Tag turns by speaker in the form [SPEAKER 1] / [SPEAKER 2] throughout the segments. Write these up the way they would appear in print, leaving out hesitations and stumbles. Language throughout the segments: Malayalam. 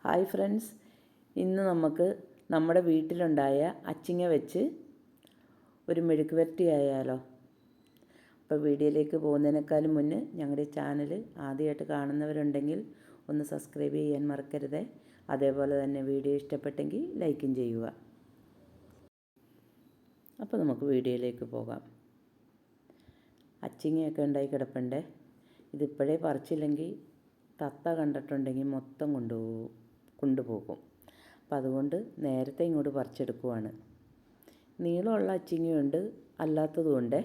[SPEAKER 1] ഹായ് ഫ്രണ്ട്സ്, ഇന്ന് നമുക്ക് നമ്മുടെ വീട്ടിലുണ്ടായ അച്ചിങ്ങ വെച്ച് ഒരു മെഴുക്ക് പുരട്ടി ആയാലോ. അപ്പോൾ വീഡിയോയിലേക്ക് പോകുന്നതിനേക്കാളും മുന്നേ ഞങ്ങളുടെ ചാനൽ ആദ്യമായിട്ട് കാണുന്നവരുണ്ടെങ്കിൽ ഒന്ന് സബ്സ്ക്രൈബ് ചെയ്യാൻ മറക്കരുത്. അതേപോലെ തന്നെ വീഡിയോ ഇഷ്ടപ്പെട്ടെങ്കിൽ ലൈക്കും ചെയ്യുക. അപ്പോൾ നമുക്ക് വീഡിയോയിലേക്ക് പോകാം. അച്ചിങ്ങയൊക്കെ ഉണ്ടായി കിടപ്പുണ്ട്. ഇതിപ്പോഴേ പറിച്ചില്ലെങ്കിൽ തത്ത കണ്ടിട്ടുണ്ടെങ്കിൽ മൊത്തം കൊണ്ടുപോകും. അപ്പം അതുകൊണ്ട് നേരത്തെ ഇങ്ങോട്ട് പറിച്ചെടുക്കുവാണ്. നീളമുള്ള അച്ചിങ്ങയുണ്ട്, അല്ലാത്തതുമുണ്ട്.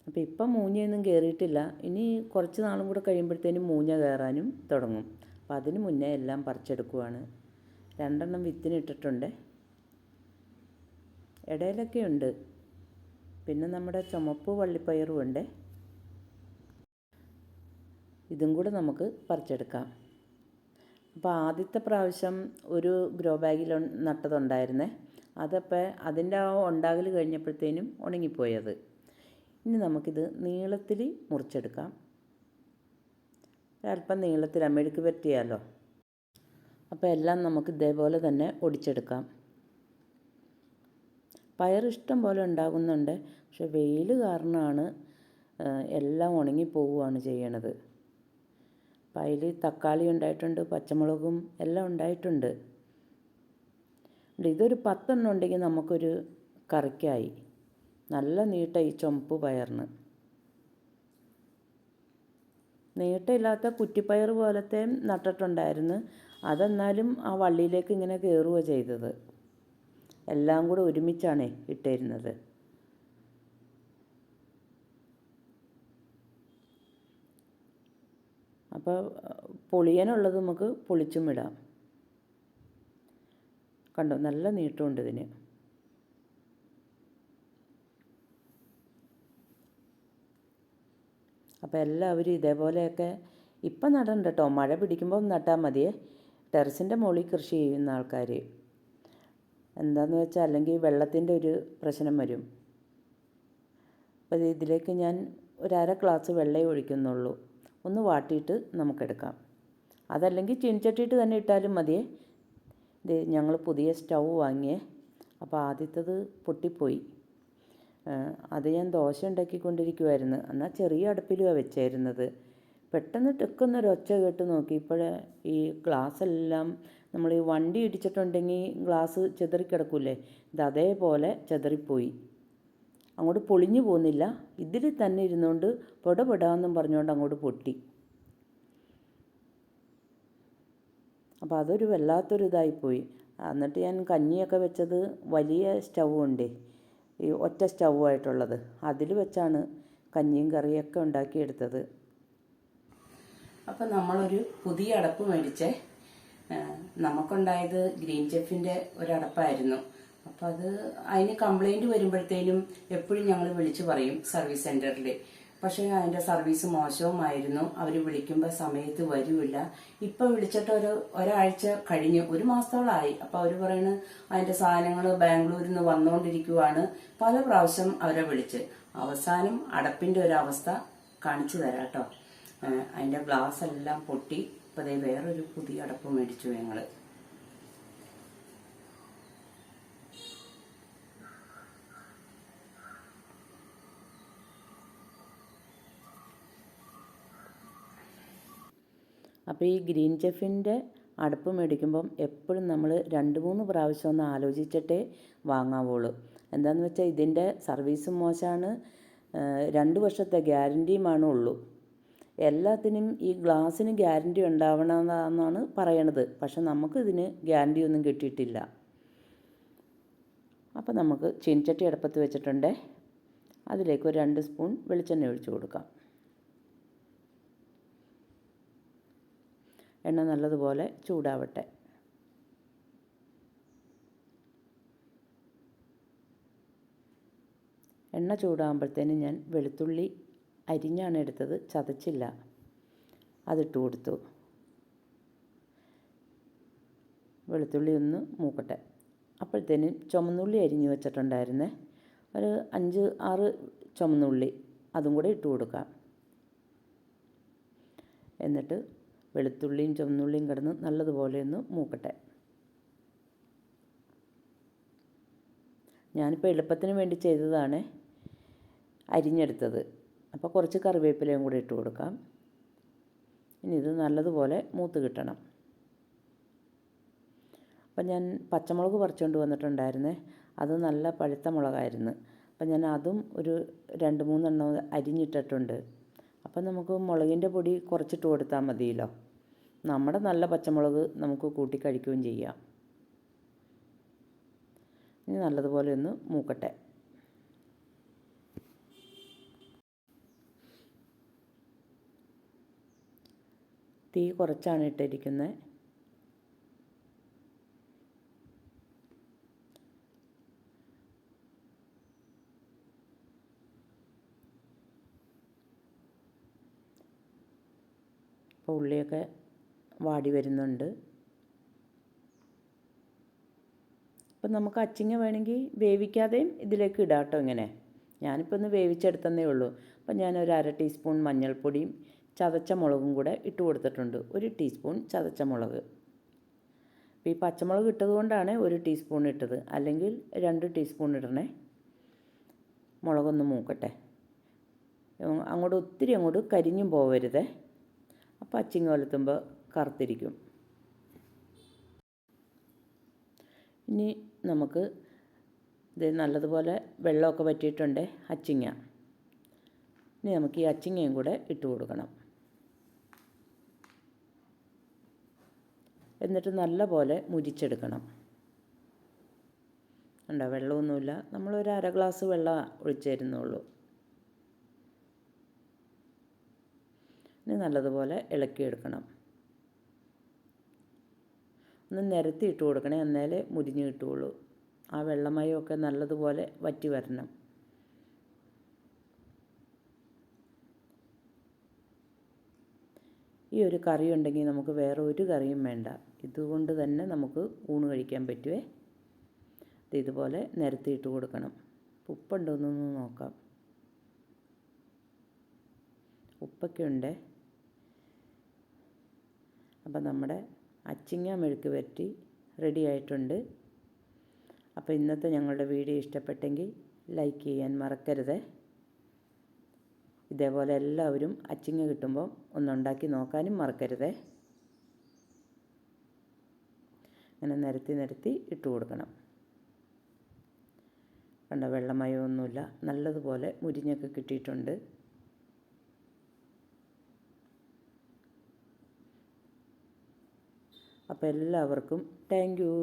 [SPEAKER 1] അപ്പോൾ ഇപ്പം മൂഞ്ഞയൊന്നും കയറിയിട്ടില്ല. ഇനി കുറച്ച് നാളും കൂടെ കഴിയുമ്പോഴത്തേനും മൂഞ്ഞ കയറാനും തുടങ്ങും. അപ്പം അതിന് മുന്നേ എല്ലാം പറിച്ചെടുക്കുവാണ്. 2 വിത്തിനിട്ടിട്ടുണ്ട്. ഇടയിലൊക്കെ ഉണ്ട്. പിന്നെ നമ്മുടെ ചുമപ്പ് വള്ളിപ്പയറുമുണ്ട്. ഇതും കൂടെ നമുക്ക് പറിച്ചെടുക്കാം. അപ്പോൾ ആദ്യത്തെ പ്രാവശ്യം ഒരു ഗ്രോ ബാഗിൽ നട്ടതുണ്ടായിരുന്നേ. അതപ്പോൾ അതിൻ്റെ ഉണ്ടാകൽ കഴിഞ്ഞപ്പോഴത്തേനും ഉണങ്ങിപ്പോയത്. ഇനി നമുക്കിത് നീളത്തിൽ മുറിച്ചെടുക്കാം. ഒരല്പം നീളത്തിൽ മെഴുക്ക് പുരട്ടിയാലോ. അപ്പോൾ എല്ലാം നമുക്ക് ഇതേപോലെ തന്നെ ഒടിച്ചെടുക്കാം. പയർ ഇഷ്ടം പോലെ ഉണ്ടാകുന്നുണ്ട്. പക്ഷെ വെയിൽ കാരണമാണ് എല്ലാം ഉണങ്ങിപ്പോവുകയാണ് ചെയ്യണത്. അപ്പം അതിൽ തക്കാളി ഉണ്ടായിട്ടുണ്ട്, പച്ചമുളകും എല്ലാം ഉണ്ടായിട്ടുണ്ട്. ഇതൊരു 10 എണ്ണം ഉണ്ടെങ്കിൽ നമുക്കൊരു കറിക്കായി. നല്ല നീട്ട ഈ ചുമപ്പ് പയറിന്. നീട്ടമില്ലാത്ത കുറ്റിപ്പയർ പോലത്തെ നട്ടിട്ടുണ്ടായിരുന്നു. അതെന്നാലും ആ വള്ളിയിലേക്ക് ഇങ്ങനെ കയറുകയാണ് ചെയ്തത്. എല്ലാം കൂടെ ഒരുമിച്ചാണ് ഇട്ടിരുന്നത്. അപ്പോൾ പൊളിയാനുള്ളത് നമുക്ക് പൊളിച്ചും ഇടാം. കണ്ടോ, നല്ല നീട്ടമുണ്ട് ഇതിന്. അപ്പോൾ എല്ലാവരും ഇതേപോലെയൊക്കെ ഇപ്പം നടണ്ട കേട്ടോ. മഴ പിടിക്കുമ്പോൾ നട്ടാൽ മതിയേ. ടെറസിൻ്റെ മുകളിൽ കൃഷി ചെയ്യുന്ന ആൾക്കാർ എന്താണെന്ന് വെച്ചാൽ അല്ലെങ്കിൽ വെള്ളത്തിൻ്റെ ഒരു പ്രശ്നം വരും. അപ്പോൾ ഇതിലേക്ക് ഞാൻ ഒരു 1/2 ഗ്ലാസ് വെള്ളമേ ഒഴിക്കുന്നുള്ളൂ. ഒന്ന് വാട്ടിയിട്ട് നമുക്കെടുക്കാം. അതല്ലെങ്കിൽ ചീനിച്ചട്ടിയിട്ട് തന്നെ ഇട്ടാലും മതിയേ. ഇത് ഞങ്ങൾ പുതിയ സ്റ്റൗ വാങ്ങിയേ. അപ്പോൾ ആദ്യത്തേത് പൊട്ടിപ്പോയി. അത് ഞാൻ ദോശ ഉണ്ടാക്കിക്കൊണ്ടിരിക്കുമായിരുന്നു. എന്നാൽ ചെറിയ അടുപ്പിലുമാണ് വെച്ചായിരുന്നത്. പെട്ടെന്ന് ടെക്കുന്നൊരൊച്ച കേട്ട് നോക്കിയപ്പോൾ ഈ ഗ്ലാസ്സെല്ലാം നമ്മൾ ഈ വണ്ടി ഇടിച്ചിട്ടുണ്ടെങ്കിൽ ഗ്ലാസ് ചെതറിക്കിടക്കൂലേ, ഇത് അതേപോലെ ചെതറിപ്പോയി. അങ്ങോട്ട് പൊളിഞ്ഞു പോകുന്നില്ല. ഇതിൽ തന്നെ ഇരുന്നുകൊണ്ട് പൊടപൊടാന്നും പറഞ്ഞുകൊണ്ട് അങ്ങോട്ട് പൊട്ടി. അപ്പോൾ അതൊരു വല്ലാത്തൊരു ഇതായിപ്പോയി. എന്നിട്ട് ഞാൻ കഞ്ഞിയൊക്കെ വെച്ചത് വലിയ സ്റ്റൗ ഉണ്ട്, ഈ ഒറ്റ സ്റ്റൗ ആയിട്ടുള്ളത്. അതിൽ വെച്ചാണ് കഞ്ഞിയും കറിയൊക്കെ ഉണ്ടാക്കിയെടുത്തത്. അപ്പം നമ്മളൊരു പുതിയ അടപ്പ് മേടിച്ചേ. നമുക്കുണ്ടായത് ഗ്രീൻ ചെഫിൻ്റെ ഒരടപ്പായിരുന്നു. അപ്പം അതിന് കംപ്ലൈൻറ്റ് വരുമ്പോഴത്തേനും എപ്പോഴും ഞങ്ങൾ വിളിച്ചു പറയും സർവീസ് സെൻറ്ററിൽ. പക്ഷേ അതിൻ്റെ സർവീസ് മോശവുമായിരുന്നു. അവർ വിളിക്കുമ്പോൾ സമയത്ത് വരില്ല. ഇപ്പം വിളിച്ചിട്ട് ഒരാഴ്ച കഴിഞ്ഞു, 1 മാസത്തോളമായി. അപ്പോൾ അവർ പറയുന്നത് അതിൻ്റെ സാധനങ്ങൾ ബാംഗ്ലൂരിൽ നിന്ന് വന്നുകൊണ്ടിരിക്കുവാണ്. പല പ്രാവശ്യം അവരെ വിളിച്ച് അവസാനം അടപ്പിൻ്റെ ഒരവസ്ഥ കാണിച്ചു തരാം കേട്ടോ. അതിൻ്റെ ഗ്ലാസ് എല്ലാം പൊട്ടി. ഇപ്പോൾ അതേ വേറൊരു പുതിയ അടപ്പ് മേടിച്ചു ഞങ്ങൾ. അപ്പോൾ ഈ ഗ്രീൻ ചെഫിൻ്റെ അടുപ്പ് മേടിക്കുമ്പം എപ്പോഴും നമ്മൾ 2-3 പ്രാവശ്യം ഒന്ന് ആലോചിച്ചിട്ടേ വാങ്ങാവുള്ളൂ. എന്താണെന്ന് വെച്ചാൽ ഇതിൻ്റെ സർവീസും മോശമാണ്, 2 വർഷത്തെ ഗ്യാരൻറ്റിയുമാണ് ഉള്ളൂ. എല്ലാത്തിനും ഈ ഗ്ലാസ്സിന് ഗ്യാരൻറ്റി ഉണ്ടാവണമെന്നാണ് പറയണത്. പക്ഷെ നമുക്കിതിന് ഗ്യാരൻറ്റി ഒന്നും കിട്ടിയിട്ടില്ല. അപ്പോൾ നമുക്ക് ചീനിച്ചട്ടി അടുപ്പത്ത് വെച്ചിട്ടുണ്ട്. അതിലേക്ക് ഒരു 2 സ്പൂൺ വെളിച്ചെണ്ണ ഒഴിച്ചു കൊടുക്കാം. എണ്ണ നല്ലതുപോലെ ചൂടാവട്ടെ. എണ്ണ ചൂടാകുമ്പോഴത്തേനും ഞാൻ വെളുത്തുള്ളി അരിഞ്ഞാണ് എടുത്തത്, ചതച്ചില്ല. അതിട്ട് കൊടുത്തു. വെളുത്തുള്ളി ഒന്ന് മൂക്കട്ടെ. അപ്പോഴത്തേനും ചുമന്നുള്ളി അരിഞ്ഞ് വെച്ചിട്ടുണ്ടായിരുന്നേ. ഒരു 5-6 ചുമന്നുള്ളി അതും കൂടെ ഇട്ട് കൊടുക്കാം. എന്നിട്ട് വെളുത്തുള്ളിയും ചുവന്നുള്ളിയും കിടന്ന് നല്ലതുപോലെ ഒന്ന് മൂക്കട്ടെ. ഞാനിപ്പോൾ എളുപ്പത്തിന് വേണ്ടി ചെയ്തതാണ് അരിഞ്ഞെടുത്തത്. അപ്പോൾ കുറച്ച് കറിവേപ്പിലയും കൂടി ഇട്ട് കൊടുക്കാം. ഇനി ഇത് നല്ലതുപോലെ മൂത്ത് കിട്ടണം. അപ്പം ഞാൻ പച്ചമുളക് പറിച്ചുകൊണ്ട് വന്നിട്ടുണ്ടായിരുന്നേ, അത് നല്ല പഴുത്ത മുളകായിരുന്നു. അപ്പം ഞാൻ അതും ഒരു 2-3 എണ്ണം അരിഞ്ഞിട്ടിട്ടുണ്ട്. അപ്പം നമുക്ക് മുളകിൻ്റെ പൊടി കുറച്ചിട്ട് കൊടുത്താൽ മതിയല്ലോ. നമ്മുടെ നല്ല പച്ചമുളക് നമുക്ക് കൂട്ടി കഴിക്കുകയും ചെയ്യാം. ഇനി നല്ലതുപോലെ ഒന്ന് മൂക്കട്ടെ. തീ കുറച്ചാണ് ഇട്ടിരിക്കുന്നത്. അപ്പോൾ ഉള്ളിയൊക്കെ വാടി വരുന്നുണ്ട്. അപ്പം നമുക്ക് അച്ചിങ്ങ വേണമെങ്കിൽ വേവിക്കാതെയും ഇതിലേക്ക് ഇടാം കേട്ടോ. ഇങ്ങനെ ഞാനിപ്പോൾ ഒന്ന് വേവിച്ചെടുത്തതേ ഉള്ളൂ. അപ്പം ഞാനൊരു 1/2 ടീസ്പൂൺ മഞ്ഞൾപ്പൊടിയും ചതച്ച മുളകും കൂടെ ഇട്ട് കൊടുത്തിട്ടുണ്ട്. 1 ടീസ്പൂൺ ചതച്ച മുളക്. അപ്പോൾ ഈ പച്ചമുളക് ഇട്ടതുകൊണ്ടാണ് 1 ടീസ്പൂൺ ഇട്ടത്, അല്ലെങ്കിൽ 2 ടീസ്പൂൺ ഇടണേ. മുളകൊന്ന് മൂക്കട്ടെ. ഒത്തിരി അങ്ങോട്ട് കരിഞ്ഞും പോവരുതേ. അപ്പോൾ അച്ചിങ്ങ വലത്തുമ്പോൾ കറുത്തിരിക്കും. ഇനി നമുക്ക് ഇത് നല്ലതുപോലെ വെള്ളമൊക്കെ വറ്റിയിട്ടുണ്ട് അച്ചിങ്ങ. ഇനി നമുക്ക് ഈ അച്ചിങ്ങയും കൂടെ ഇട്ട് കൊടുക്കണം. എന്നിട്ട് നല്ലപോലെ മുരിച്ചെടുക്കണം. ഉണ്ടോ, വെള്ളമൊന്നുമില്ല. നമ്മളൊരു 1/2 ഗ്ലാസ് വെള്ളം ഒഴിച്ചിരുന്നുള്ളൂ. ഇനി നല്ലതുപോലെ ഇളക്കിയെടുക്കണം. ഒന്ന് നിരത്തി ഇട്ട് കൊടുക്കണേ, എന്നാലേ മുരിഞ്ഞ് കിട്ടുകയുള്ളൂ. ആ വെള്ളമയമൊക്കെ നല്ലതുപോലെ വറ്റി വരണം. ഈ ഒരു കറി ഉണ്ടെങ്കിൽ നമുക്ക് വേറെ ഒരു കറിയും വേണ്ട. ഇതുകൊണ്ട് തന്നെ നമുക്ക് ഊണ് കഴിക്കാൻ പറ്റുമേ. ഇതുപോലെ നിരത്തിയിട്ട് കൊടുക്കണം. ഉപ്പുണ്ടോയെന്നൊന്ന് നോക്കാം. ഉപ്പൊക്കെ ഉണ്ട്. അപ്പം നമ്മുടെ അച്ചിങ്ങ മെഴുക്ക് വരട്ടി റെഡി ആയിട്ടുണ്ട്. അപ്പോൾ ഇന്നത്തെ ഞങ്ങളുടെ വീഡിയോ ഇഷ്ടപ്പെട്ടെങ്കിൽ ലൈക്ക് ചെയ്യാൻ മറക്കരുത്. ഇതേപോലെ എല്ലാവരും അച്ചിങ്ങ കിട്ടുമ്പോൾ ഒന്നുണ്ടാക്കി നോക്കാനും മറക്കരുത്. അങ്ങനെ നിരത്തി ഇട്ട് കൊടുക്കണം. കണ്ട, വെള്ളമയമൊന്നുമില്ല, നല്ലതുപോലെ മുരിഞ്ഞൊക്കെ കിട്ടിയിട്ടുണ്ട്. അപ്പോൾ എല്ലാവർക്കും താങ്ക് യു.